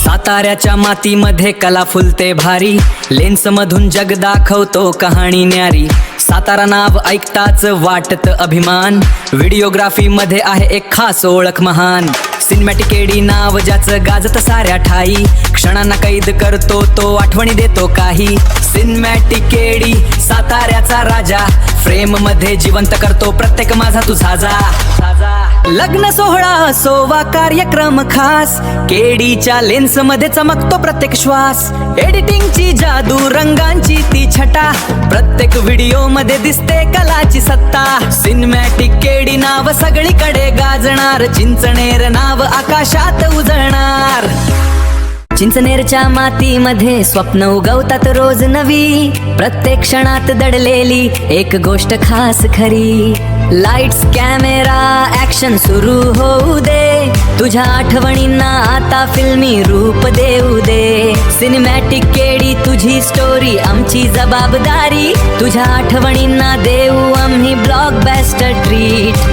साताऱ्याच्या मातीमध्ये कला फुलते भारी, लेन्स मधून जग दाखवतो कहाणी न्यारी. सातारा नाव ऐकताच वाटत अभिमान, व्हिडिओग्राफी मध्ये आहे एक खास ओळख महान. सिनेमॅटिक एडी नाव ज्याचं गाजत साऱ्या ठाई, क्षणांना कैद करतो तो आठवणी देतो काही. सिनेमॅटिक एडी साताऱ्याचा राजा, फ्रेम मध्ये जिवंत करतो प्रत्येक माझा तू साजा. लग्न सोहळा असो वा कार्यक्रम खास, केडीच्या लेन्स मध्ये चमकतो प्रत्येक श्वास. एडिटिंगची जादू, रंगांची ती छटा, प्रत्येक व्हिडिओ मध्ये दिसते कलाची सत्ता. सिनेमॅटिक केडी नाव सगळीकडे गाजणार, चिंचणेर नाव आकाशात उजळणार. चिंचनेरच्या मातीमध्ये स्वप्न उगवतात रोज नवी, प्रत्येक क्षणात दडलेली एक गोष्ट खास खरी. लाईट्स कॅमेरा ऍक्शन सुरू होऊ दे, तुझ्या आठवणींना आता फिल्मी रूप देऊ दे. सिनेमॅटिक केडी तुझी स्टोरी आमची जबाबदारी, तुझ्या आठवणींना देऊ आम्ही blockbuster treat.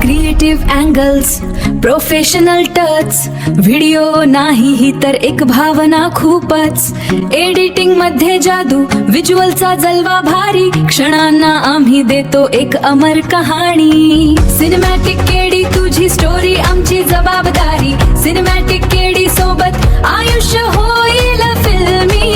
Creative angles, professional touch, video नाही ही तर एक भावना खूपच. एडिटिंग मध्ये जादू, व्हिज्युअलचा जलवा भारी, क्षणांना आम्ही देतो एक अमर कहाणी. सिनेमॅटिक केडी तुझी स्टोरी आमची जबाबदारी, सिनेमॅटिक केडी सोबत आयुष्य होईल फिल्मी.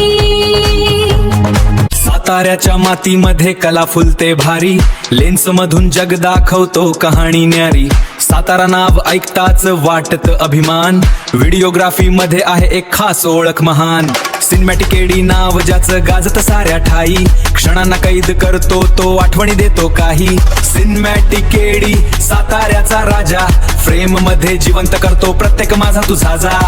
साताऱ्याच्या मातीमध्ये कला फुलते भारी, लेन्स मधून जग दाखवतो कहाणी न्यारी. सातारा नाव ऐकताच वाटत अभिमान, व्हिडिओग्राफी मध्ये आहे एक खास ओळख महान. सिनेमॅटिक एडी नाव ज्याचं गाजत साऱ्या ठाई, क्षणांना कैद करतो तो आठवणी देतो काही. सिनेमॅटिक एडी साताऱ्याचा राजा, फ्रेम मध्ये जिवंत करतो प्रत्येक माझा तू साजा.